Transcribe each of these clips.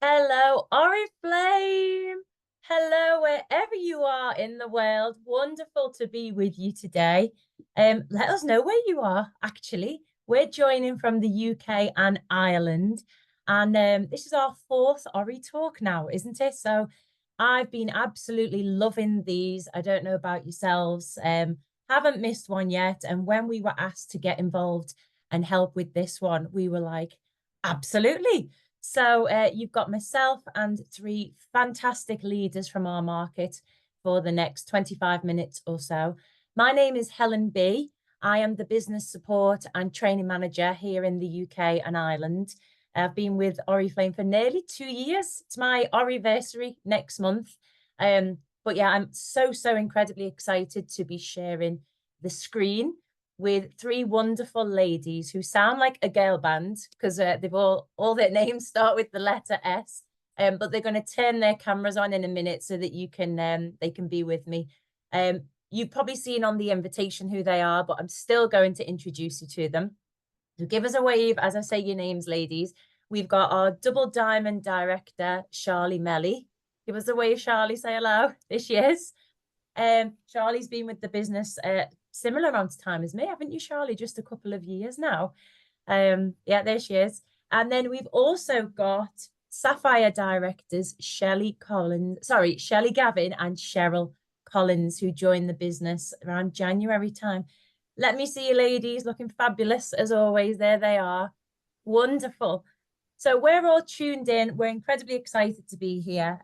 Hello, Oriflame. Hello, wherever you are in the world. Wonderful to be with you today. Let us know where you are, actually. We're joining from the UK and Ireland. And this is our fourth Ori talk now, isn't it? So I've been absolutely loving these. I don't know about yourselves. Haven't missed one yet. And when we were asked to get involved and help with this one, we were like, absolutely. So you've got myself and three fantastic leaders from our market for the next 25 minutes or so. My name is Helen B. I am the business support and training manager here in the UK and Ireland. I've been with Oriflame for nearly 2 years. It's my Oriversary next month. But yeah, I'm so incredibly excited to be sharing the screen with three wonderful ladies who sound like a girl band because they've all their names start with the letter S. But they're going to turn their cameras on in a minute so that you can they can be with me. You've probably seen on the invitation who they are, but I'm still going to introduce you to them. So give us a wave as I say your names, ladies. We've got our double diamond director, Sharlie Melly. Give us a wave, Sharlie. Say hello. There she is. Sharlie's been with the business similar amount of time as me, haven't you, Sharlie? Just a couple of years now. Yeah, there she is. And then we've also got Sapphire directors Shelly Gavin and Sheryl Collins, who joined the business around January time. Let me see you ladies, looking fabulous as always. There they are. Wonderful. So we're all tuned in. We're incredibly excited to be here.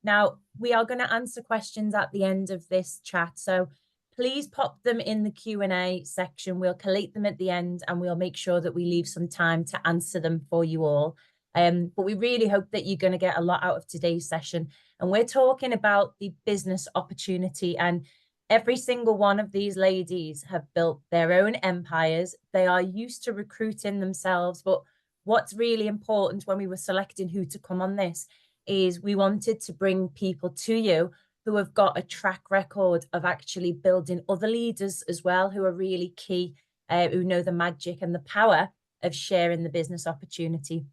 Now, we are going to answer questions at the end of this chat. So please pop them in the Q&A section. We'll collate them at the end and we'll make sure that we leave some time to answer them for you all. But we really hope that you're going to get a lot out of today's session. And we're talking about the business opportunity, and every single one of these ladies have built their own empires. They are used to recruiting themselves, but what's really important when we were selecting who to come on this is we wanted to bring people to you who have got a track record of actually building other leaders as well, who are really key, who know the magic and the power of sharing the business opportunity.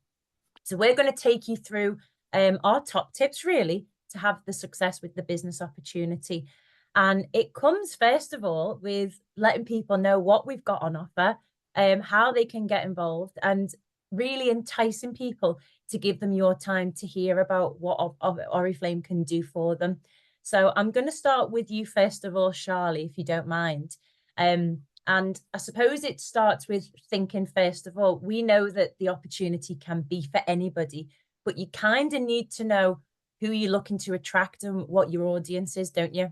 So we're going to take you through our top tips really to have the success with the business opportunity. And it comes first of all with letting people know what we've got on offer, how they can get involved, and really enticing people to give them your time to hear about what Oriflame can do for them. So I'm going to start with you first of all, Sharlie, if you don't mind. And I suppose it starts with thinking, first of all, we know that the opportunity can be for anybody, but you kind of need to know who you're looking to attract and what your audience is, don't you?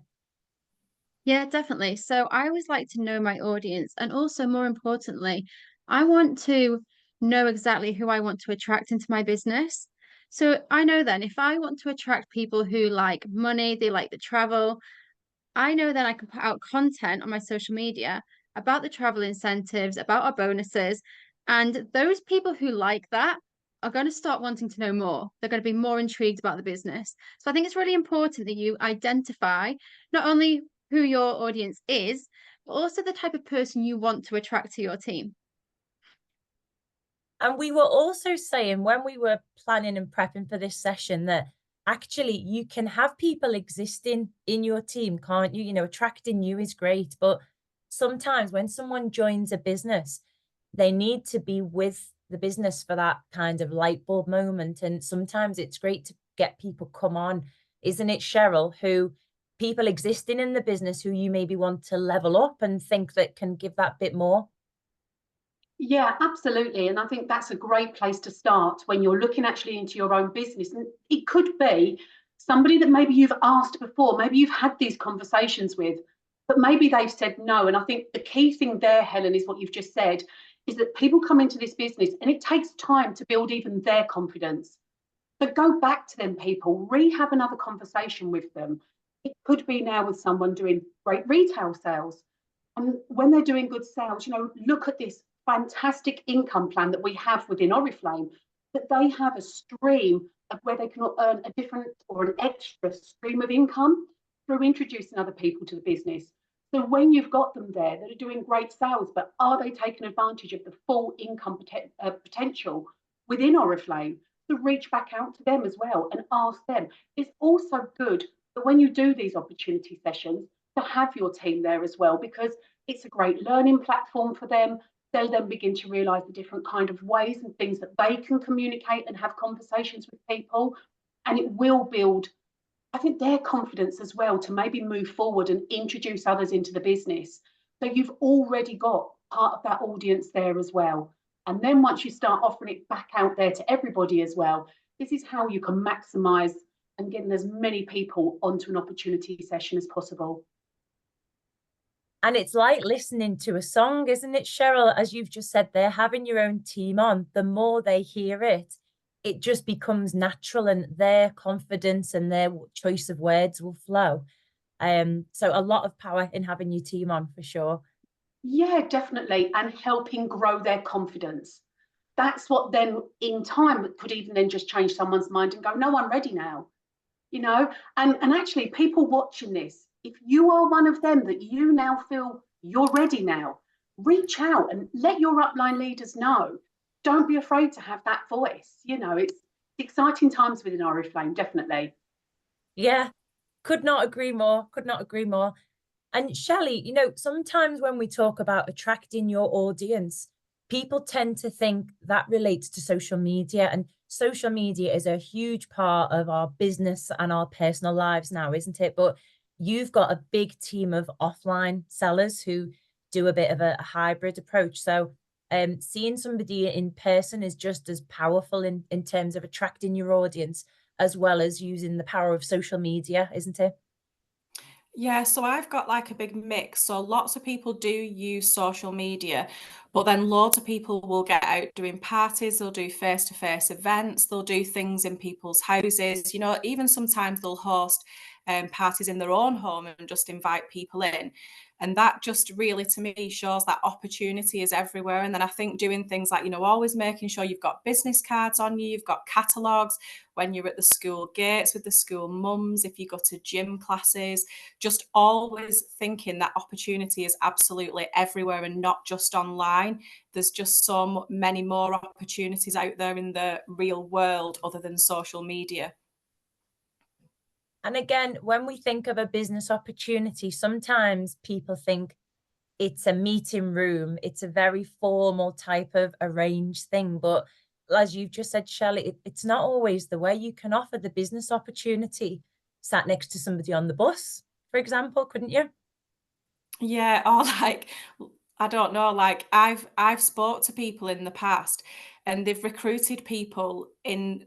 Yeah, definitely. So I always like to know my audience. And also, more importantly, I want to know exactly who I want to attract into my business. So I know then if I want to attract people who like money, they like the travel, I know then I can put out content on my social media about the travel incentives, about our bonuses. And those people who like that are going to start wanting to know more. They're going to be more intrigued about the business. So I think it's really important that you identify not only who your audience is, but also the type of person you want to attract to your team. And we were also saying when we were planning and prepping for this session that actually you can have people existing in your team, can't you? You know, attracting you is great, but sometimes when someone joins a business, they need to be with the business for that kind of light bulb moment. And sometimes it's great to get people come on, isn't it, Sheryl, who people existing in the business who you maybe want to level up and think that can give that bit more. Yeah, absolutely. And I think that's a great place to start when you're looking actually into your own business. And it could be somebody that maybe you've asked before, maybe you've had these conversations with, but maybe they've said no. And I think the key thing there, Helen, is what you've just said, is that people come into this business and it takes time to build even their confidence. But go back to them people, re-have another conversation with them. It could be now with someone doing great retail sales. And when they're doing good sales, look at this fantastic income plan that we have within Oriflame, that they have a stream of where they can earn a different or an extra stream of income through introducing other people to the business. So when you've got them there that are doing great sales, but are they taking advantage of the full income potential within Oriflame? to reach back out to them as well and ask them. It's also good that when you do these opportunity sessions, to have your team there as well, because it's a great learning platform for them. They'll then begin to realise the different kind of ways and things that they can communicate and have conversations with people. And it will build, I think, their confidence as well to maybe move forward and introduce others into the business. So you've already got part of that audience there as well. And then once you start offering it back out there to everybody as well, this is how you can maximize and getting as many people onto an opportunity session as possible. And it's like listening to a song, isn't it, Sheryl? As you've just said there, having your own team on, the more they hear it, it just becomes natural and their confidence and their choice of words will flow. So a lot of power in having your team on for sure. Yeah, definitely. And helping grow their confidence. That's what then in time could even then just change someone's mind and go, no, I'm ready now. You know, and actually people watching this, if you are one of them that you now feel you're ready now, reach out and let your upline leaders know. Don't be afraid to have that voice. You know, it's exciting times within Oriflame, definitely. Yeah, could not agree more. Could not agree more. And Shelley, sometimes when we talk about attracting your audience, people tend to think that relates to social media. And social media is a huge part of our business and our personal lives now, isn't it? But you've got a big team of offline sellers who do a bit of a hybrid approach. So seeing somebody in person is just as powerful in terms of attracting your audience, as well as using the power of social media, isn't it? Yeah, so I've got like a big mix. So lots of people do use social media, but then loads of people will get out doing parties, they'll do face-to-face events, they'll do things in people's houses, even sometimes they'll host parties in their own home and just invite people in. And that just really, to me, shows that opportunity is everywhere. And then I think doing things like, always making sure you've got business cards on you, you've got catalogues when you're at the school gates with the school mums, if you go to gym classes, just always thinking that opportunity is absolutely everywhere and not just online. There's just so many more opportunities out there in the real world other than social media. And again, when we think of a business opportunity, sometimes people think it's a meeting room, it's a very formal type of arranged thing. But as you've just said, Shelley, it's not always the way. You can offer the business opportunity sat next to somebody on the bus, for example, couldn't you? Yeah, or like, I don't know, like I've spoke to people in the past and they've recruited people in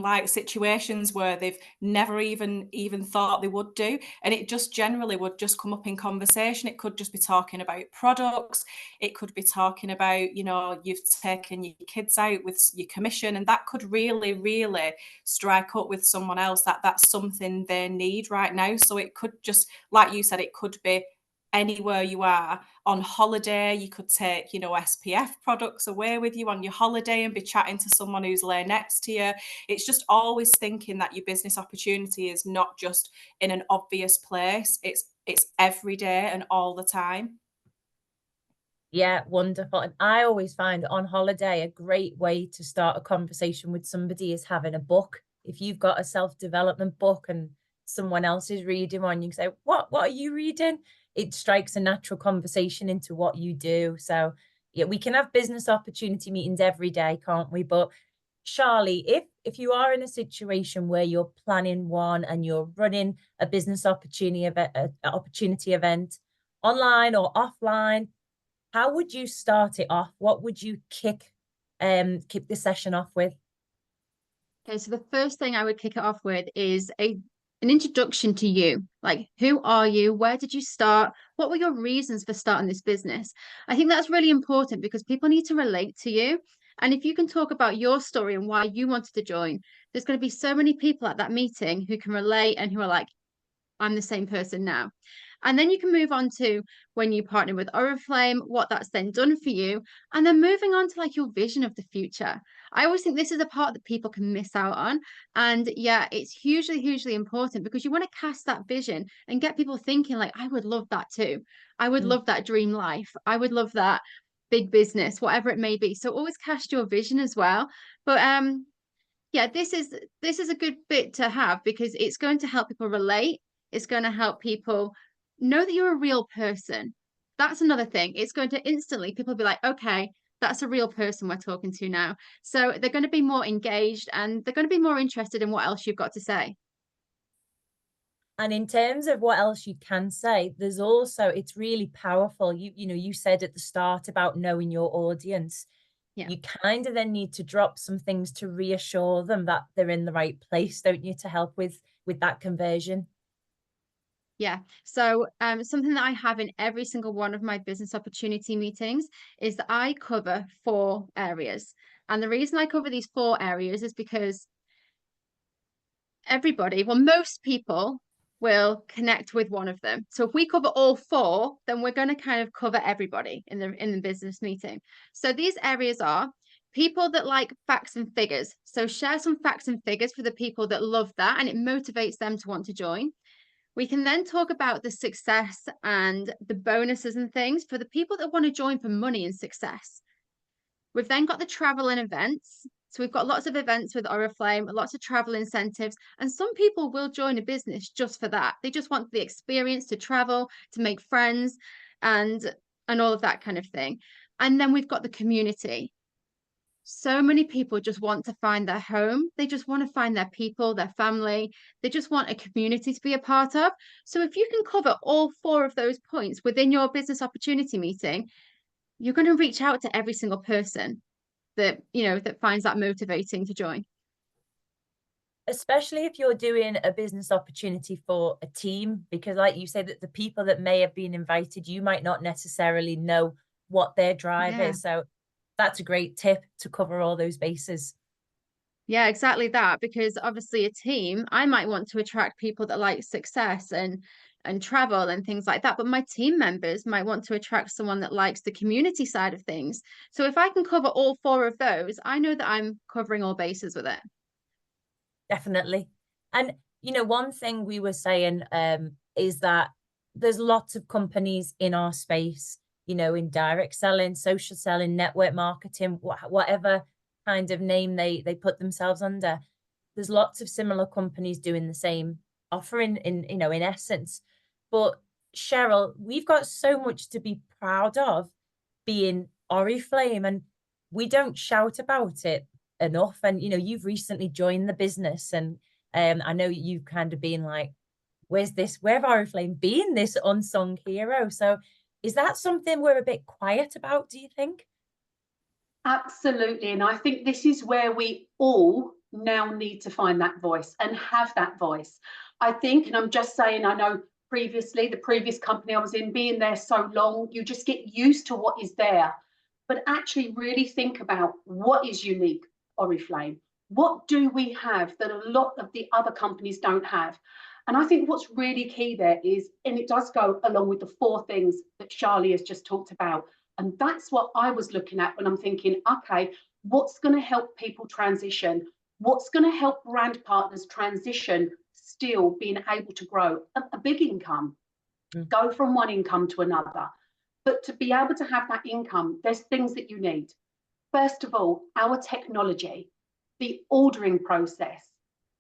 like situations where they've never even thought they would do, and it just generally would just come up in conversation. It could just be talking about products, it could be talking about, you've taken your kids out with your commission, and that could really strike up with someone else that that's something they need right now. So it could just, like you said, it could be anywhere you are on holiday. You could take, SPF products away with you on your holiday and be chatting to someone who's lay next to you. It's just always thinking that your business opportunity is not just in an obvious place. It's every day and all the time. Yeah, wonderful. And I always find on holiday a great way to start a conversation with somebody is having a book. If you've got a self-development book and someone else is reading one, you can say, what are you reading? It strikes a natural conversation into what you do. So yeah, we can have business opportunity meetings every day, can't we? But Sharlie, if you are in a situation where you're planning one and you're running a business opportunity event online or offline, how would you start it off? What would you kick the session off with? Okay, so the first thing I would kick it off with is an introduction to you. Like, who are you? Where did you start? What were your reasons for starting this business? I think that's really important because people need to relate to you. And if you can talk about your story and why you wanted to join, there's going to be so many people at that meeting who can relate and who are like, I'm the same person now. And then you can move on to when you partner with Oriflame, what that's then done for you. And then moving on to like your vision of the future. I always think this is a part that people can miss out on. And yeah, it's hugely important because you want to cast that vision and get people thinking like, I would love that too. I would love that dream life. I would love that big business, whatever it may be. So always cast your vision as well. But Yeah, this is a good bit to have because it's going to help people relate. It's going to help people know that you're a real person. That's another thing. It's going to instantly, people be like, okay, that's a real person we're talking to now. So they're going to be more engaged and they're going to be more interested in what else you've got to say. And in terms of what else you can say, there's also, it's really powerful. You know, you said at the start about knowing your audience. Yeah. You kind of then need to drop some things to reassure them that they're in the right place, don't you, to help with that conversion. Yeah. So something that I have in every single one of my business opportunity meetings is that I cover 4 areas. And the reason I cover these 4 areas is because everybody, well, most people will connect with one of them. So if we cover all 4, then we're going to kind of cover everybody in the business meeting. So these areas are people that like facts and figures. So share some facts and figures for the people that love that and it motivates them to want to join. We can then talk about the success and the bonuses and things for the people that want to join for money and success. We've then got the travel and events. So we've got lots of events with Oriflame, lots of travel incentives, and some people will join a business just for that. They just want the experience to travel, to make friends, and all of that kind of thing. And then we've got the community. So many people just want to find their home. They just want to find their people, their family. They just want a community to be a part of. So if you can cover all 4 of those points within your business opportunity meeting, you're going to reach out to every single person that, you know, that finds that motivating to join. Especially if you're doing a business opportunity for a team, because like you say, that the people that may have been invited, you might not necessarily know what their drive Yeah. is. So that's a great tip to cover all those bases. Yeah, exactly that. Because obviously a team, I might want to attract people that like success and travel and things like that. But my team members might want to attract someone that likes the community side of things. So if I can cover all 4 of those, I know that I'm covering all bases with it. Definitely. And, you know, one thing we were saying is that there's lots of companies in our space, you know, in direct selling, social selling, network marketing, whatever kind of name they put themselves under. There's lots of similar companies doing the same offering you know, in essence. But Sheryl, we've got so much to be proud of being Oriflame, and we don't shout about it enough. And you know, you've recently joined the business, and I know you've kind of been like, where have Oriflame been, this unsung hero? So is that something we're a bit quiet about, do you think? Absolutely. And I think this is where we all now need to find that voice and have that voice. I think, and I'm just saying, I know previously, the previous company I was in, being there so long, you just get used to what is there. But actually, really think about what is unique, Oriflame. What do we have that a lot of the other companies don't have? And I think what's really key there is, and it does go along with the 4 things that Sharlie has just talked about. And that's what I was looking at when I'm thinking, okay, what's going to help people transition? What's going to help brand partners transition, still being able to grow a big income, go from one income to another? But to be able to have that income, there's things that you need. First of all, our technology, the ordering process,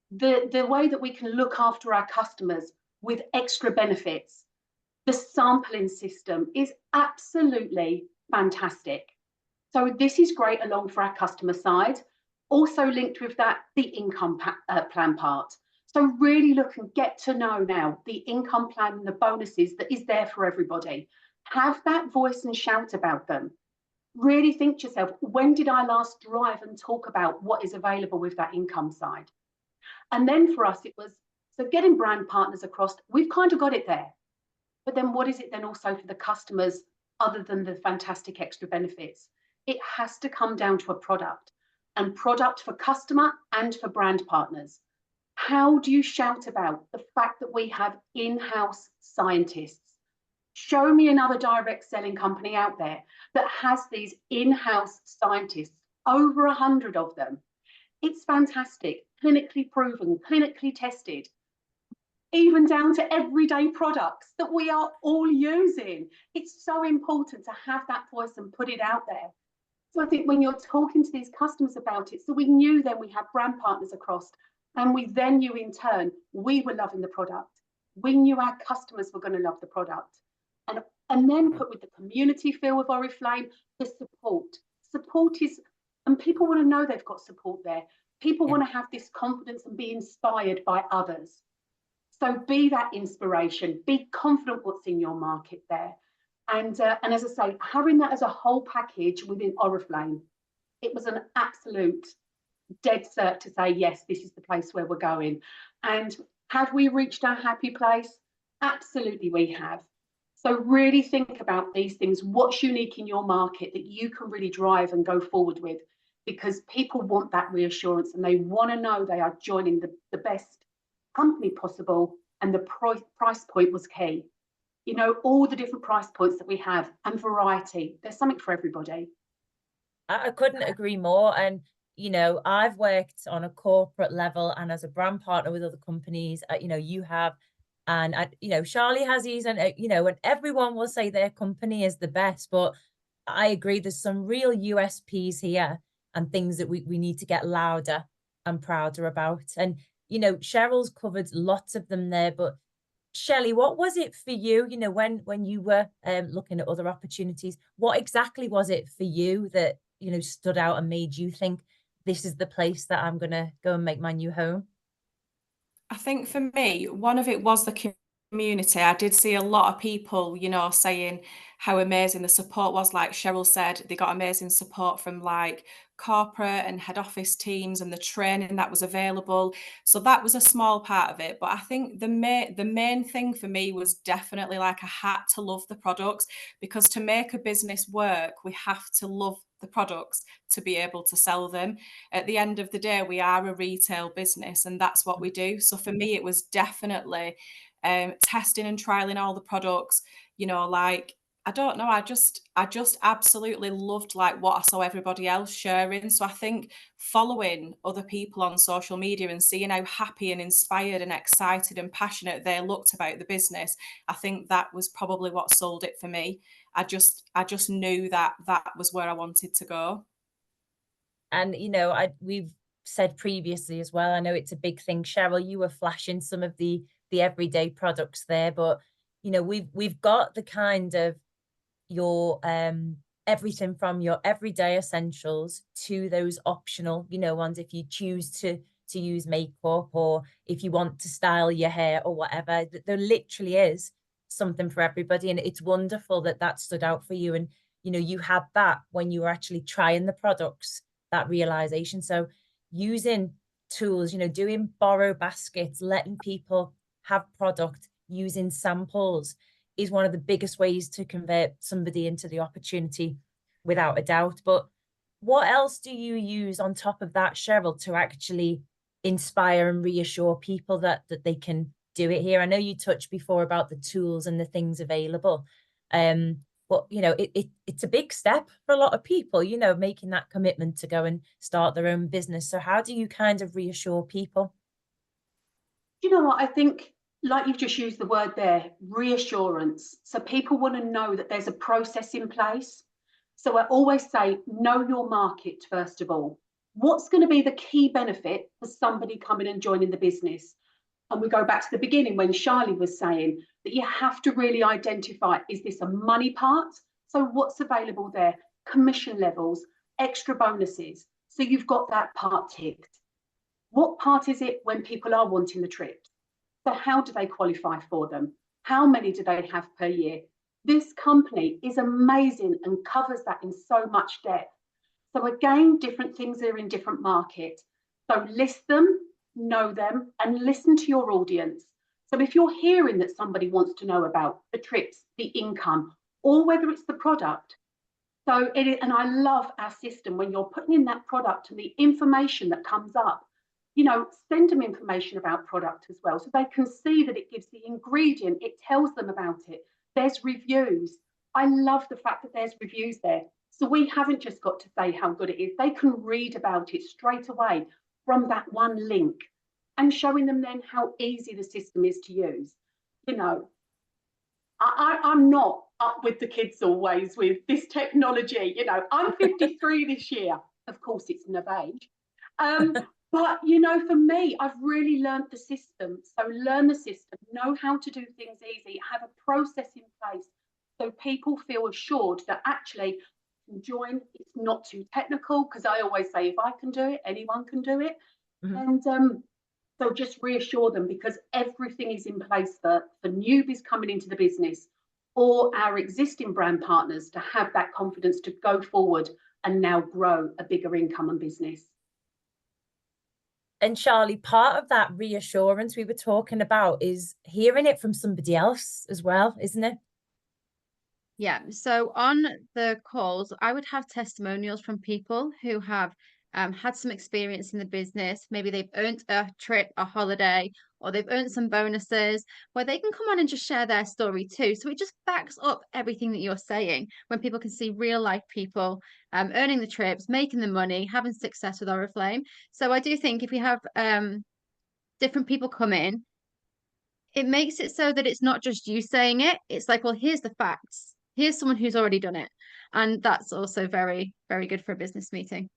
the way that we can look after our customers with extra benefits. The sampling system is absolutely fantastic. So this is great along for our customer side. Also linked with that, the income plan part. So really look and get to know now the income plan and the bonuses that is there for everybody. Have that voice and shout about them. Really think to yourself, when did I last drive and talk about what is available with that income side? And then for us, it was, so getting brand partners across, we've kind of got it there. But then what is it then also for the customers, other than the fantastic extra benefits? It has to come down to a product, and product for customer and for brand partners. How do you shout about the fact that we have in-house scientists? Show me another direct selling company out there that has these in-house scientists, over 100 of them. It's fantastic, clinically proven, clinically tested, even down to everyday products that we are all using. It's so important to have that voice and put it out there. So I think when you're talking to these customers about it, so we knew then we had brand partners across, and we then knew in turn we were loving the product. We knew our customers were going to love the product. And then put with the community feel of Oriflame, the support. Support is, and people want to know they've got support there. People want to have this confidence and be inspired by others. So be that inspiration, be confident what's in your market there. And as I say, having that as a whole package within Oriflame, it was an absolute dead cert to say, yes, this is the place where we're going. And have we reached our happy place? Absolutely, we have. So really think about these things. What's unique in your market that you can really drive and go forward with? Because people want that reassurance and they want to know they are joining the best company possible, and the price point was key. You know, all the different price points that we have and variety. There's something for everybody. I couldn't agree more. And, you know, I've worked on a corporate level and as a brand partner with other companies, you know, you have, and, you know, Sharlie has these, and, you know, and everyone will say their company is the best, but I agree, there's some real USPs here and things that we need to get louder and prouder about. And, you know, Cheryl's covered lots of them there, but Shelly, what was it for you, you know, when you were looking at other opportunities, what exactly was it for you that, you know, stood out and made you think this is the place that I'm going to go and make my new home? I think for me, one of it was the community. I did see a lot of people, you know, saying how amazing the support was. Like Sheryl said, they got amazing support from like corporate and head office teams and the training that was available. So that was a small part of it. But I think the main thing for me was definitely like I had to love the products, because to make a business work, we have to love the products to be able to sell them. At the end of the day, we are a retail business and that's what we do. So for me, it was definitely testing and trialing all the products, you know, like, I don't know, I just absolutely loved like what I saw everybody else sharing. So I think following other people on social media and seeing how happy and inspired and excited and passionate they looked about the business, I think that was probably what sold it for me. I just knew that that was where I wanted to go. And, you know, we've said previously as well, I know it's a big thing, Cheryl, you were flashing some of the everyday products there, but, you know, we've got the kind of your everything from your everyday essentials to those optional, you know, ones if you choose to use makeup, or if you want to style your hair or whatever. There literally is something for everybody, and it's wonderful that that stood out for you. And, you know, you had that when you were actually trying the products, that realization. So using tools, you know, doing borrow baskets, letting people have product, using samples is one of the biggest ways to convert somebody into the opportunity, without a doubt. But what else do you use on top of that, Cheryl, to actually inspire and reassure people that they can do it here? I know you touched before about the tools and the things available, but, you know, it's a big step for a lot of people, you know, making that commitment to go and start their own business. So how do you kind of reassure people? You know what? I think, like you've just used the word there, reassurance. So people want to know that there's a process in place. So I always say, know your market, first of all. What's going to be the key benefit for somebody coming and joining the business? And we go back to the beginning when Sharlie was saying that you have to really identify, is this a money part? So what's available there? Commission levels, extra bonuses. So you've got that part ticked. What part is it when people are wanting the trips? So how do they qualify for them? How many do they have per year? This company is amazing and covers that in so much depth. So again, different things are in different markets. So list them, know them, and listen to your audience. So if you're hearing that somebody wants to know about the trips, the income, or whether it's the product. So it is, and I love our system when you're putting in that product and the information that comes up, you know, send them information about product as well, so they can see that it gives the ingredient, it tells them about it. There's reviews. I love the fact that there's reviews there. So we haven't just got to say how good it is. They can read about it straight away from that one link, and showing them then how easy the system is to use. You know, I'm not up with the kids always with this technology. You know, I'm 53 this year. Of course, it's an of age. But, you know, for me, I've really learned the system. So learn the system, know how to do things easy, have a process in place so people feel assured that actually join, it's not too technical, because I always say if I can do it, anyone can do it. And so just reassure them, because everything is in place for newbies coming into the business or our existing brand partners to have that confidence to go forward and now grow a bigger income and business. And Sharlie, part of that reassurance we were talking about is hearing it from somebody else as well, isn't it? Yeah. So on the calls, I would have testimonials from people who have had some experience in the business. Maybe they've earned a trip, a holiday, or they've earned some bonuses where they can come on and just share their story too. So it just backs up everything that you're saying when people can see real life people earning the trips, making the money, having success with Oriflame. So I do think if we have different people come in, it makes it so that it's not just you saying it. It's like, well, here's the facts. Here's someone who's already done it. And that's also very, very good for a business meeting.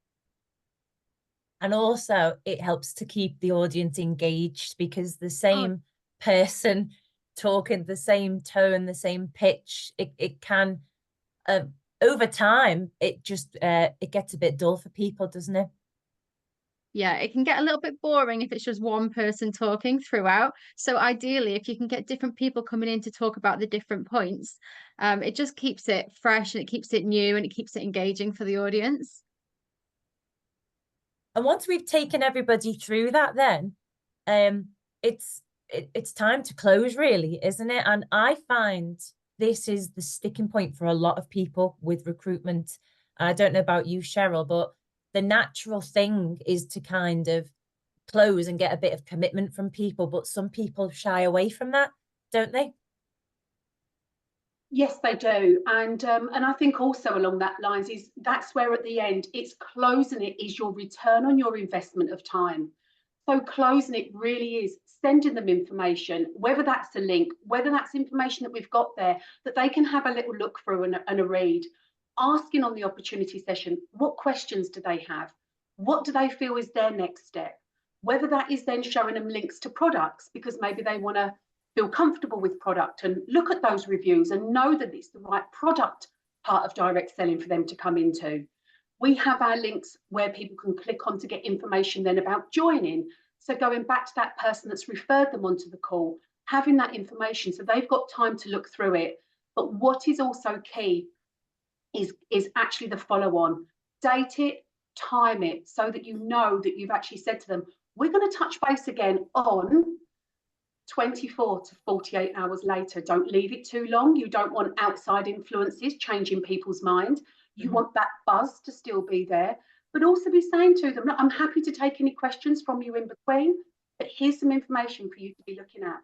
And also it helps to keep the audience engaged, because the same person talking, the same tone, the same pitch, it can, over time, it just, it gets a bit dull for people, doesn't it? Yeah, it can get a little bit boring if it's just one person talking throughout. So ideally, if you can get different people coming in to talk about the different points, it just keeps it fresh and it keeps it new and it keeps it engaging for the audience. And once we've taken everybody through that, then it's time to close, really, isn't it? And I find this is the sticking point for a lot of people with recruitment. I don't know about you, Sheryl, but the natural thing is to kind of close and get a bit of commitment from people, but some people shy away from that, don't they? Yes, they do. And I think also along that lines is that's where at the end, it's closing it is your return on your investment of time. So closing it really is sending them information, whether that's a link, whether that's information that we've got there that they can have a little look through and a read, asking on the opportunity session, what questions do they have? What do they feel is their next step? Whether that is then showing them links to products, because maybe they want to feel comfortable with product and look at those reviews and know that it's the right product part of direct selling for them to come into. We have our links where people can click on to get information then about joining. So going back to that person that's referred them onto the call, having that information so they've got time to look through it. But what is also key is actually the follow-on. Date it, time it, so that you know that you've actually said to them, we're going to touch base again on 24 to 48 hours later. Don't leave it too long. You don't want outside influences changing people's mind. You want that buzz to still be there, but also be saying to them, I'm happy to take any questions from you in between, but here's some information for you to be looking at.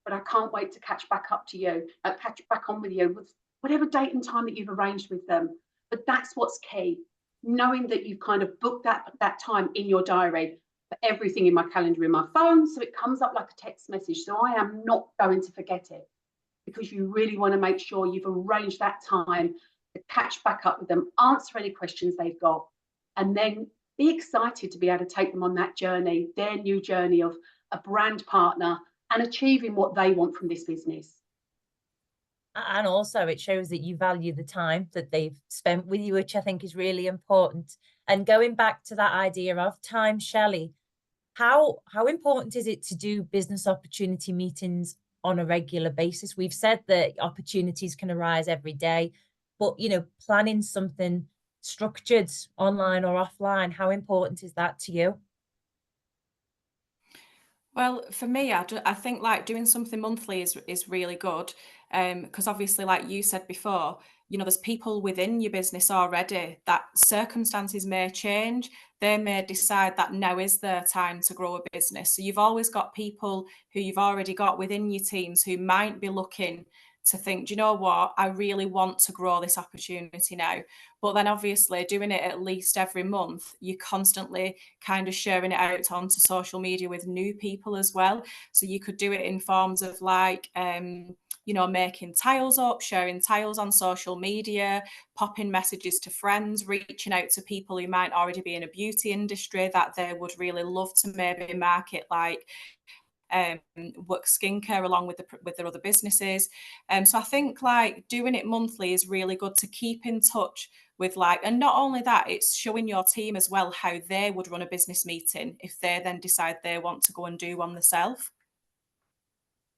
But I can't wait to catch back up to you, catch back on with you with whatever date and time that you've arranged with them. But that's what's key, knowing that you've kind of booked that time in your diary. Everything in my calendar in my phone, so it comes up like a text message, so I am not going to forget it, because you really want to make sure you've arranged that time to catch back up with them, answer any questions they've got, and then be excited to be able to take them on that journey, their new journey of a brand partner and achieving what they want from this business. And also it shows that you value the time that they've spent with you, which I think is really important. And going back to that idea of time, Shelly, how important is it to do business opportunity meetings on a regular basis? We've said that opportunities can arise every day, but, you know, planning something structured online or offline, how important is that to you? Well, for me, I think like doing something monthly is really good, because obviously, like you said before, you know, there's people within your business already that circumstances may change. They may decide that now is their time to grow a business. So you've always got people who you've already got within your teams who might be looking to think, do you know what, I really want to grow this opportunity now. But then obviously doing it at least every month, you're constantly kind of sharing it out onto social media with new people as well. So you could do it in forms of like you know, making tiles up, sharing tiles on social media, popping messages to friends, reaching out to people who might already be in a beauty industry that they would really love to maybe market, like work skincare along with their other businesses. So I think like doing it monthly is really good to keep in touch with, like, and not only that, it's showing your team as well how they would run a business meeting if they then decide they want to go and do one themselves.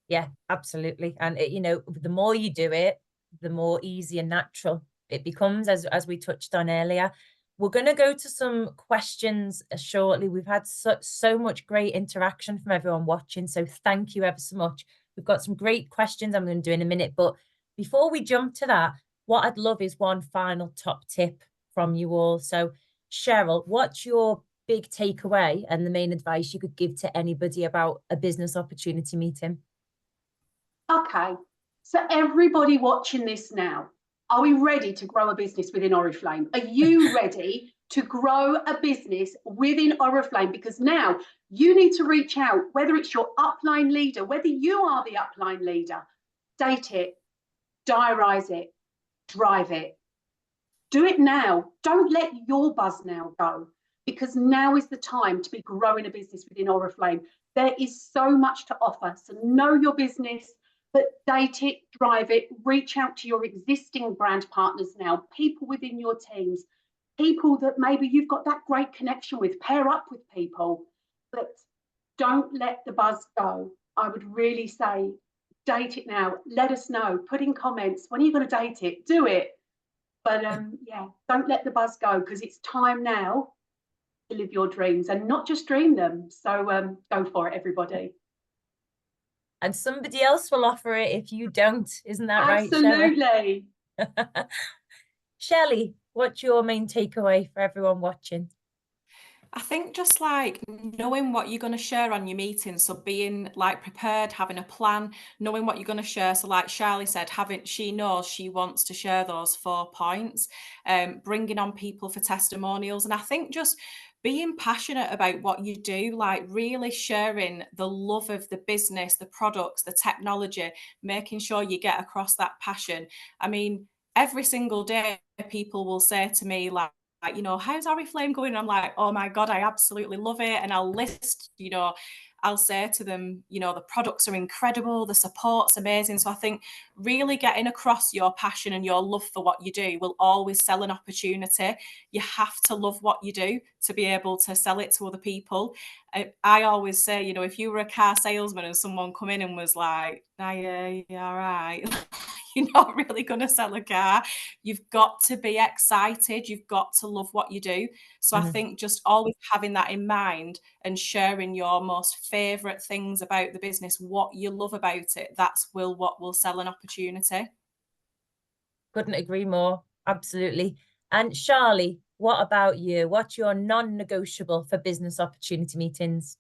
Yeah, absolutely. And it, you know, the more you do it, the more easy and natural it becomes, as we touched on earlier. We're going to go to some questions shortly. We've had so much great interaction from everyone watching, so thank you ever so much. We've got some great questions I'm going to do in a minute, but before we jump to that, what I'd love is one final top tip from you all. So Sheryl, what's your big takeaway and the main advice you could give to anybody about a business opportunity meeting? Okay, so everybody watching this now, are we ready to grow a business within Oriflame? Are you ready to grow a business within Oriflame? Because now you need to reach out, whether it's your upline leader, whether you are the upline leader, date it, diarise it, drive it. Do it now. Don't let your buzz now go, because now is the time to be growing a business within Oriflame. There is so much to offer. So know your business, but date it, drive it, reach out to your existing brand partners now, people within your teams, people that maybe you've got that great connection with, pair up with people, but don't let the buzz go. I would really say date it now. Let us know, put in comments, when are you going to date it? Do it. But yeah, don't let the buzz go, because it's time now to live your dreams and not just dream them. So go for it, everybody. And somebody else will offer it if you don't. Isn't that right, Absolutely. Shelly, what's your main takeaway for everyone watching? I think just like knowing what you're going to share on your meeting, so being like prepared, having a plan, knowing what you're going to share. So like Sharlie said, she knows she wants to share those 4 points, bringing on people for testimonials. And I think just being passionate about what you do, like really sharing the love of the business, the products, the technology, making sure you get across that passion. I mean, every single day people will say to me like, you know, how's Oriflame going? And I'm like, oh my God, I absolutely love it. And I'll list, you know, I'll say to them, you know, the products are incredible, the support's amazing. So I think really getting across your passion and your love for what you do will always sell an opportunity. You have to love what you do to be able to sell it to other people. I always say, you know, if you were a car salesman and someone come in and was like, nah, yeah, all right, you're not really going to sell a car. You've got to be excited. You've got to love what you do. So I think just always having that in mind and sharing your most favorite things about the business, what you love about it, that's what will sell an opportunity. Couldn't agree more. Absolutely. And Sharlie, what about you? What's your non-negotiable for business opportunity meetings?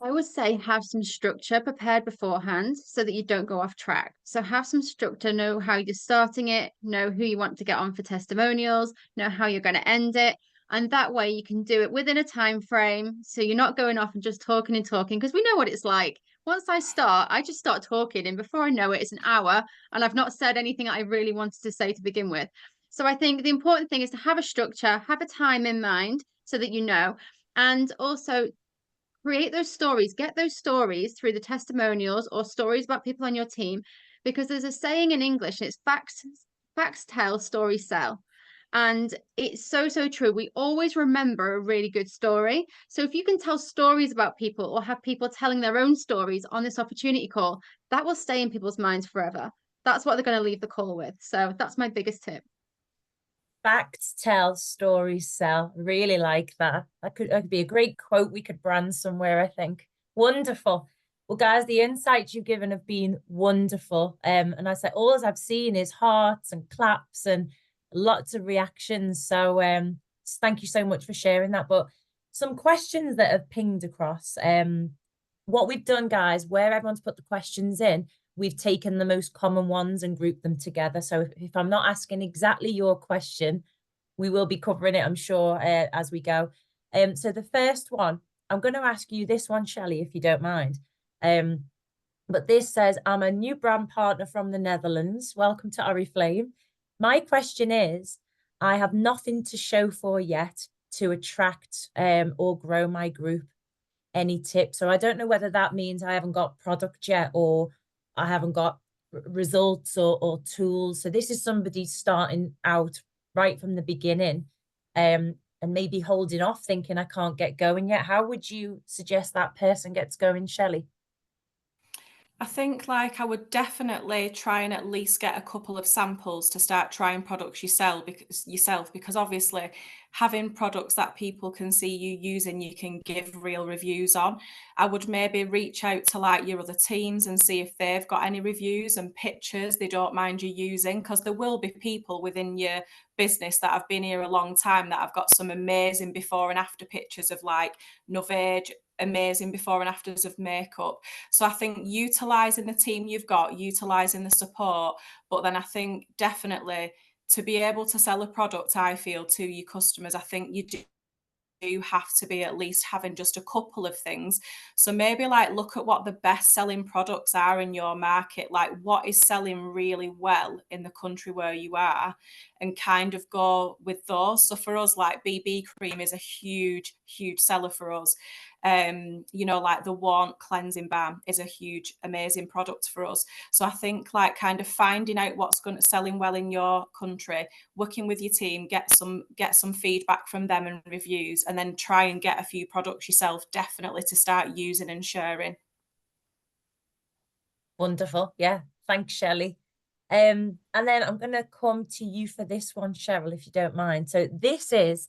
I would say have some structure prepared beforehand so that you don't go off track. So have some structure, know how you're starting it, know who you want to get on for testimonials, know how you're going to end it. And that way you can do it within a time frame. So you're not going off and just talking and talking, because we know what it's like. Once I start, I just start talking, and before I know it, it's an hour and I've not said anything I really wanted to say to begin with. So I think the important thing is to have a structure, have a time in mind so that you know, and also create those stories, get those stories through the testimonials or stories about people on your team, because there's a saying in English, and it's facts tell, stories sell. And it's so true. We always remember a really good story. So if you can tell stories about people or have people telling their own stories on this opportunity call, that will stay in people's minds forever. That's what they're going to leave the call with. So that's my biggest tip. Facts tell, stories sell. Really like that. That could be a great quote we could brand somewhere, I think. Wonderful. Well, guys, the insights you've given have been wonderful. And I said, all I've seen is hearts and claps and lots of reactions. So thank you so much for sharing that. But some questions that have pinged across. What we've done, guys, where everyone's put the questions in, we've taken the most common ones and grouped them together. So if I'm not asking exactly your question, we will be covering it, I'm sure, as we go. So the first one, I'm going to ask you this one, Shelly, if you don't mind. But this says, I'm a new brand partner from the Netherlands. Welcome to Oriflame. My question is, I have nothing to show for yet to attract or grow my group. Any tips? So I don't know whether that means I haven't got product yet, or I haven't got results or tools. So this is somebody starting out right from the beginning, and maybe holding off, thinking I can't get going yet. How would you suggest that person gets going, Shelley? I think like I would definitely try and at least get a couple of samples to start trying products yourself, because obviously having products that people can see you using, you can give real reviews on. I would maybe reach out to like your other teams and see if they've got any reviews and pictures they don't mind you using, because there will be people within your business that have been here a long time that have got some amazing before and after pictures of like Novage, amazing before and afters of makeup. So I think utilizing the team you've got, utilizing the support, but then I think definitely to be able to sell a product, I feel, to your customers, I think you do have to be at least having just a couple of things. So maybe like look at what the best selling products are in your market, like what is selling really well in the country where you are, and kind of go with those. So for us, like BB cream is a huge seller for us. Like the Warmth cleansing balm is a huge, amazing product for us. So I think like kind of finding out what's going to selling well in your country, working with your team, get some feedback from them and reviews, and then try and get a few products yourself, definitely, to start using and sharing. Wonderful. Yeah. Thanks, Shelley. And then I'm going to come to you for this one, Sheryl, if you don't mind. So this is,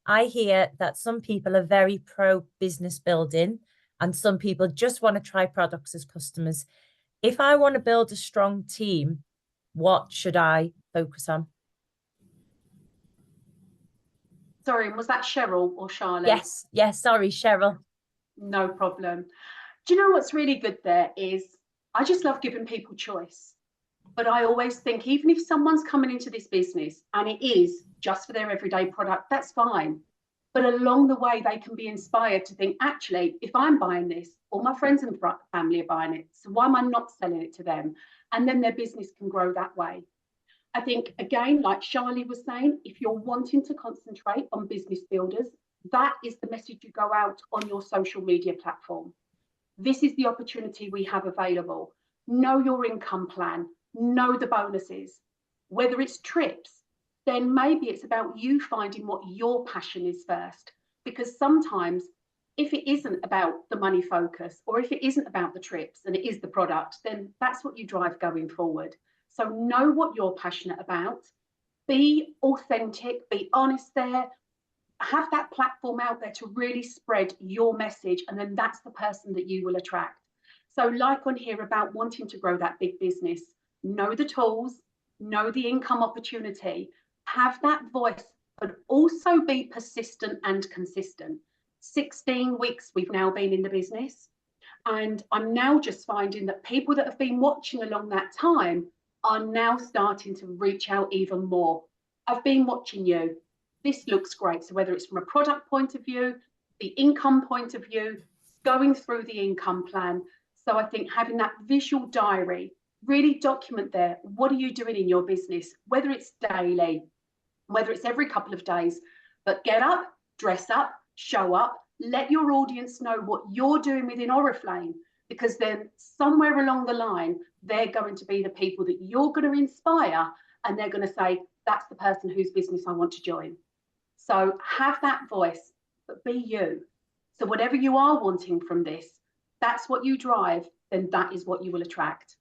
I hear that some people are very pro business building and some people just want to try products as customers. If I want to build a strong team, what should I focus on? Sorry, was that Sheryl or Sharlie? Yes, sorry, Sheryl. No problem. Do you know what's really good there is I just love giving people choice. But I always think even if someone's coming into this business and it is just for their everyday product, that's fine. But along the way, they can be inspired to think, actually, if I'm buying this, all my friends and family are buying it, so why am I not selling it to them? And then their business can grow that way. I think, again, like Sharlie was saying, if you're wanting to concentrate on business builders, that is the message you go out on your social media platform. This is the opportunity we have available. Know your income plan, know the bonuses. Whether it's trips, then maybe it's about you finding what your passion is first. Because sometimes if it isn't about the money focus, or if it isn't about the trips and it is the product, then that's what you drive going forward. So know what you're passionate about, be authentic, be honest there, have that platform out there to really spread your message, and then that's the person that you will attract. So like on here about wanting to grow that big business, know the tools, know the income opportunity, have that voice, but also be persistent and consistent. 16 weeks we've now been in the business, and I'm now just finding that people that have been watching along that time are now starting to reach out even more. I've been watching you. This looks great. So whether it's from a product point of view, the income point of view, going through the income plan. So I think having that visual diary, really document there, what are you doing in your business, whether it's daily, whether it's every couple of days, but get up, dress up, show up, let your audience know what you're doing within Oriflame, because then somewhere along the line, they're going to be the people that you're going to inspire, and they're going to say, that's the person whose business I want to join. So have that voice, but be you. So whatever you are wanting from this, that's what you drive, then that is what you will attract.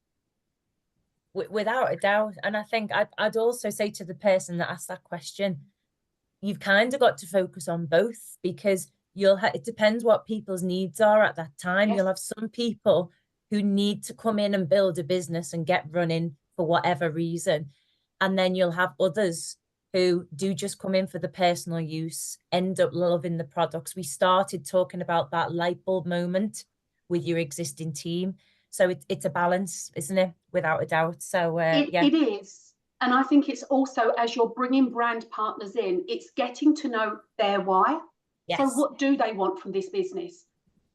Without a doubt. And I think I'd also say to the person that asked that question, you've kind of got to focus on both, because it depends what people's needs are at that time. Yes. You'll have some people who need to come in and build a business and get running for whatever reason. And then you'll have others who do just come in for the personal use, end up loving the products. We started talking about that light bulb moment with your existing team. So it's a balance, isn't it? Without a doubt. So yeah. It is. And I think it's also, as you're bringing brand partners in, it's getting to know their why. Yes. So what do they want from this business?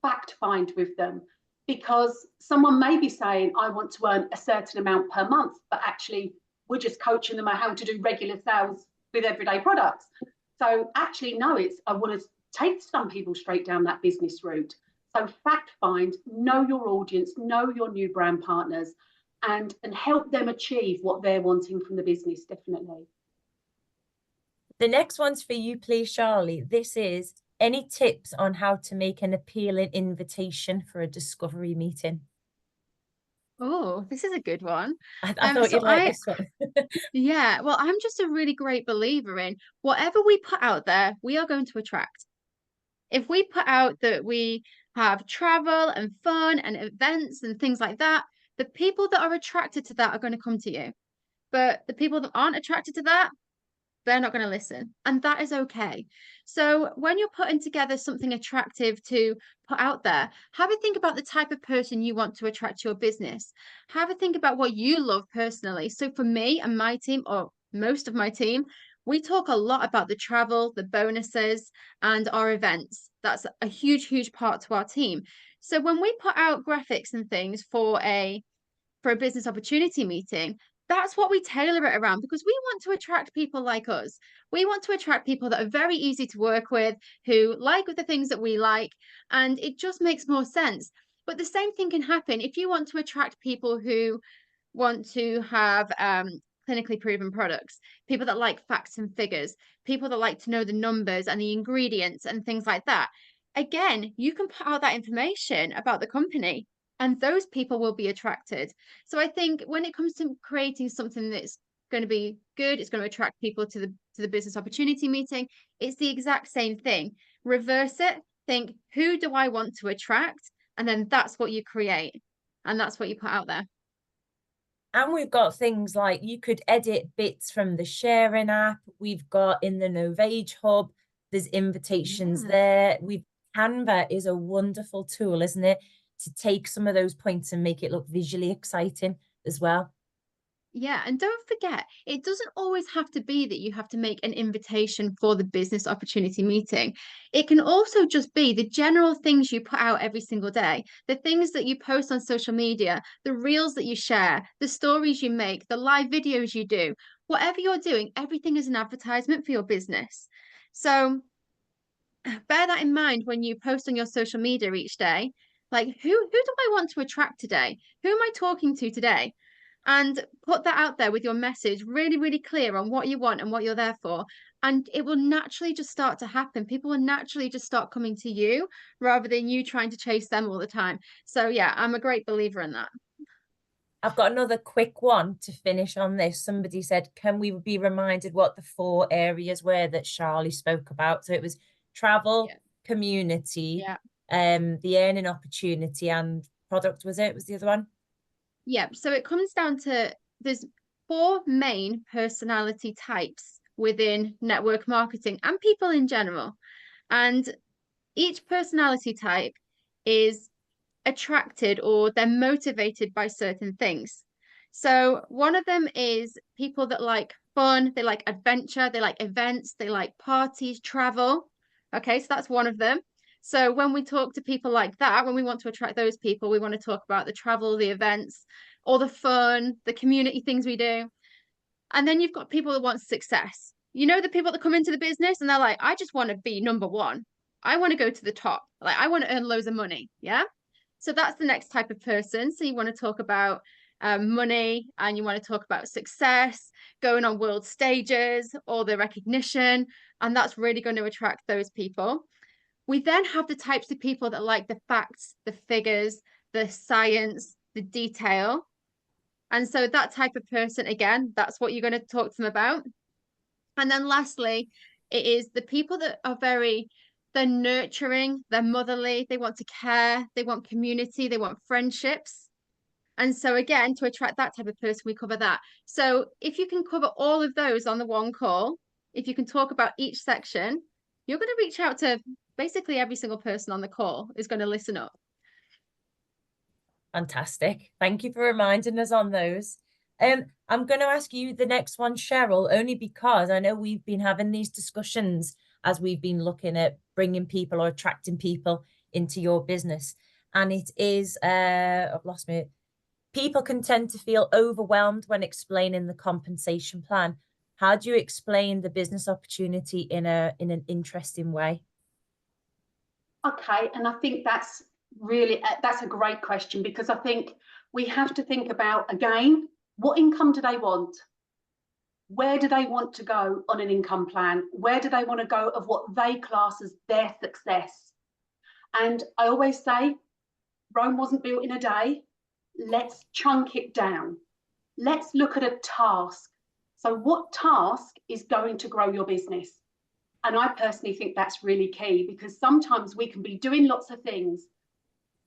Fact find with them. because someone may be saying, I want to earn a certain amount per month, but actually we're just coaching them on how to do regular sales with everyday products. So actually, no, it's, I want to take some people straight down that business route. So fact find, know your audience, know your new brand partners, and help them achieve what they're wanting from the business, definitely. The next one's for you, please, Sharlie. This is any tips on how to make an appealing invitation for a discovery meeting? Oh, this is a good one. I thought So you'd like this one. yeah, well, I'm just a really great believer in whatever we put out there, we are going to attract. If we put out that we have travel and fun and events and things like that, the people that are attracted to that are going to come to you. But the people that aren't attracted to that, they're not going to listen. And that is okay. So when you're putting together something attractive to put out there, have a think about the type of person you want to attract to your business. Have a think about what you love personally. So for me and my team, or most of my team, we talk a lot about the travel, the bonuses, and our events. That's a huge, huge part to our team. So when we put out graphics and things for a business opportunity meeting, that's what we tailor it around, because we want to attract people like us. We want to attract people that are very easy to work with, who like the things that we like, and it just makes more sense. But the same thing can happen if you want to attract people who want to have clinically proven products, people that like facts and figures, people that like to know the numbers and the ingredients and things like that. Again, you can put out that information about the company and those people will be attracted. So I think when it comes to creating something that's going to be good, it's going to attract people to the business opportunity meeting, it's the exact same thing. Reverse it, think, who do I want to attract? And then that's what you create. And that's what you put out there. And we've got things like you could edit bits from the sharing app. We've got in the Novage Hub, there's invitations there. Canva is a wonderful tool, isn't it? To take some of those points and make it look visually exciting as well. Yeah, and don't forget, it doesn't always have to be that you have to make an invitation for the business opportunity meeting. It can also just be the general things you put out every single day, the things that you post on social media, the reels that you share, the stories you make, the live videos you do. Whatever you're doing, everything is an advertisement for your business. So bear that in mind when you post on your social media each day. Like, who do I want to attract today? Who am I talking to today? And put that out there with your message really, really clear on what you want and what you're there for. And it will naturally just start to happen. People will naturally just start coming to you rather than you trying to chase them all the time. So yeah, I'm a great believer in that. I've got another quick one to finish on this. Somebody said, can we be reminded what the 4 areas were that Sharlie spoke about? So it was travel, community, the earning opportunity, and product, was it? Was the other one? Yeah, so it comes down to there's 4 main personality types within network marketing and people in general. And each personality type is attracted or they're motivated by certain things. So one of them is people that like fun, they like adventure, they like events, they like parties, travel. Okay, so that's one of them. So when we talk to people like that, when we want to attract those people, we want to talk about the travel, the events, all the fun, the community things we do. And then you've got people that want success. You know, the people that come into the business and they're like, I just want to be number one. I want to go to the top. Like, I want to earn loads of money. Yeah. So that's the next type of person. So you want to talk about money and you want to talk about success, going on world stages, all the recognition. And that's really going to attract those people. We then have the types of people that like the facts, the figures, the science, the detail. And so that type of person, again, that's what you're going to talk to them about. And then lastly, it is the people that are they're nurturing, they're motherly, they want to care, they want community, they want friendships. And so again, to attract that type of person, we cover that. So if you can cover all of those on the one call, if you can talk about each section, you're going to reach out to basically every single person on the call is going to listen up. Fantastic. Thank you for reminding us on those. I'm going to ask you the next one, Sheryl, only because I know we've been having these discussions as we've been looking at bringing people or attracting people into your business. and it is I've lost me. People can tend to feel overwhelmed when explaining the compensation plan. How do you explain the business opportunity in an interesting way? Okay, and I think that's that's a great question, because I think we have to think about, again, what income do they want? Where do they want to go on an income plan? Where do they want to go of what they class as their success? And I always say, Rome wasn't built in a day. Let's chunk it down. Let's look at a task. So what task is going to grow your business? And I personally think that's really key, because sometimes we can be doing lots of things,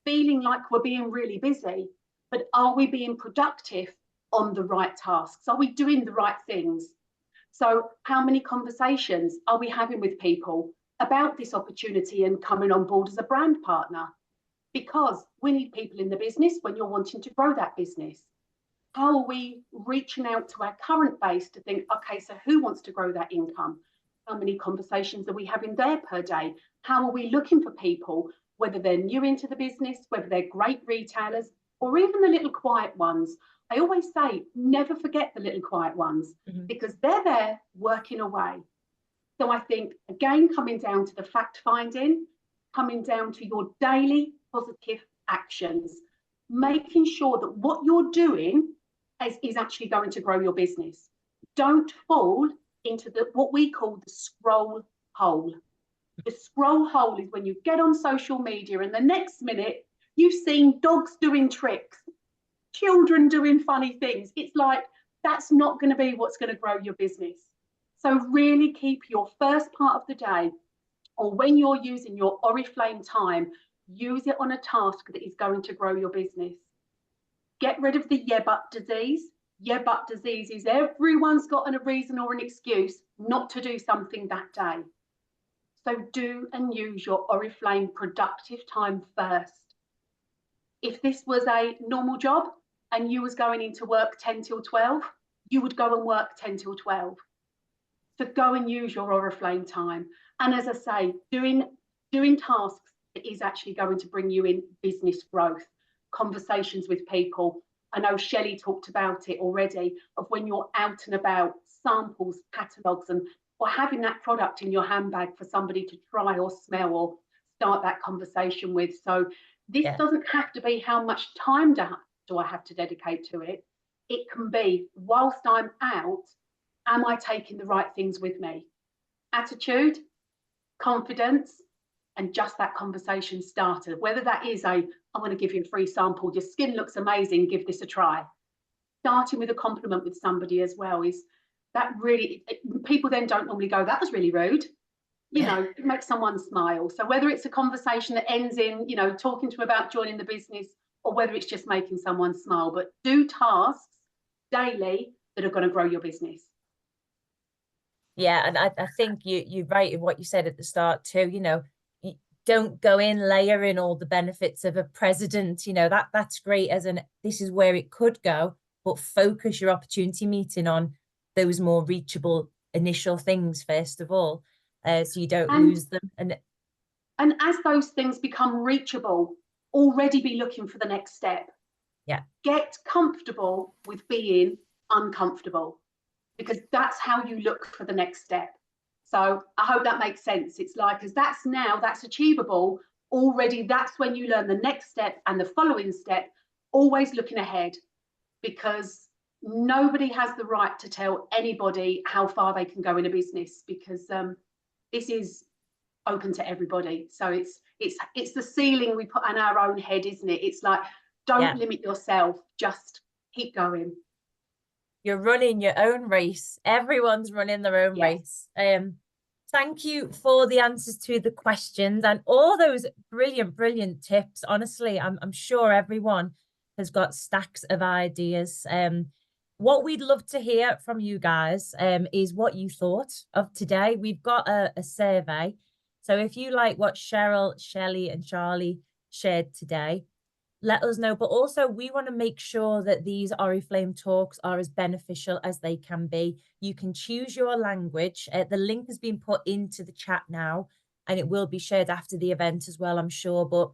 feeling like we're being really busy, but are we being productive on the right tasks? Are we doing the right things? So how many conversations are we having with people about this opportunity and coming on board as a brand partner? Because we need people in the business when you're wanting to grow that business. How are we reaching out to our current base to think, okay, so who wants to grow that income? How many conversations are we having there per day? How are we looking for people, whether they're new into the business, whether they're great retailers, or even the little quiet ones? I always say, never forget the little quiet ones, because they're there working away. So I think, again, coming down to the fact finding, coming down to your daily positive actions, making sure that what you're doing is actually going to grow your business. Don't fall into what we call the scroll hole. The scroll hole is when you get on social media and the next minute you've seen dogs doing tricks, children doing funny things. It's like, that's not going to be what's going to grow your business. So really keep your first part of the day, or when you're using your Oriflame time, use it on a task that is going to grow your business. Get rid of the yeah but disease. Yeah but disease is everyone's got a reason or an excuse not to do something that day. So do and use your Oriflame productive time first. If this was a normal job and you was going into work 10 till 12, you would go and work 10 till 12. So go and use your Oriflame time. And as I say, doing tasks that is actually going to bring you in business growth, conversations with people. I know Shelley talked about it already, of when you're out and about, samples, catalogues, or having that product in your handbag for somebody to try or smell or start that conversation with. So this doesn't have to be how much time do I have to dedicate to it. It can be, whilst I'm out, am I taking the right things with me? Attitude, confidence, and just that conversation starter. Whether that is I want to give you a free sample, your skin looks amazing, give this a try. Starting with a compliment with somebody as well is that really, people then don't normally go, that was really rude. You know, it makes someone smile. So whether it's a conversation that ends in, you know, talking to them about joining the business, or whether it's just making someone smile, but do tasks daily that are going to grow your business. Yeah, and I think you're right in what you said at the start too. You know, you don't go in layering all the benefits of a president. You know, that's great as this is where it could go, but focus your opportunity meeting on those more reachable initial things first of all, so you don't lose them. And as those things become reachable, already be looking for the next step. Yeah. Get comfortable with being uncomfortable, because that's how you look for the next step. So I hope that makes sense. It's like, as that's achievable already, that's when you learn the next step and the following step, always looking ahead, because nobody has the right to tell anybody how far they can go in a business, because this is open to everybody. So it's the ceiling we put on our own head, isn't it? It's like, don't limit yourself, just keep going. You're running your own race. Everyone's running their own race. Thank you for the answers to the questions and all those brilliant tips. Honestly, I'm sure everyone has got stacks of ideas. What we'd love to hear from you guys is what you thought of today. We've got a survey. So if you like what Sheryl, Shelly, and Sharlie shared today, let us know. But also, we want to make sure that these Oriflame talks are as beneficial as they can be. You can choose your language. The link has been put into the chat now, and it will be shared after the event as well, I'm sure. But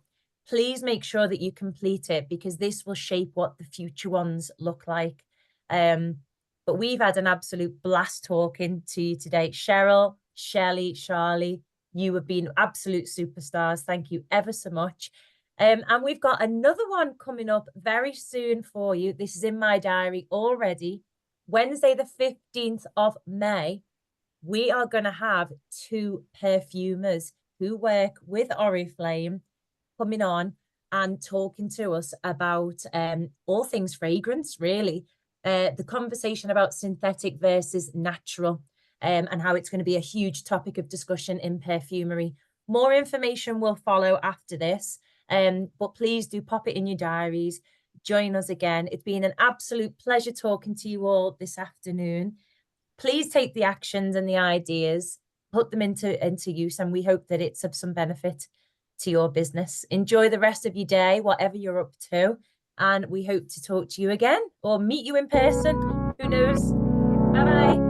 please make sure that you complete it, because this will shape what the future ones look like. But we've had an absolute blast talking to you today. Sheryl, Shelly, Sharlie, you have been absolute superstars. Thank you ever so much. And we've got another one coming up very soon for you. This is in my diary already. Wednesday, the 15th of May, we are going to have 2 perfumers who work with Oriflame coming on and talking to us about all things fragrance, really. The conversation about synthetic versus natural, and how it's going to be a huge topic of discussion in perfumery. More information will follow after this, but please do pop it in your diaries. Join us again. It's been an absolute pleasure talking to you all this afternoon. Please take the actions and the ideas, put them into use, and we hope that it's of some benefit to your business. Enjoy the rest of your day, whatever you're up to, and we hope to talk to you again or meet you in person. Who knows? Bye-bye.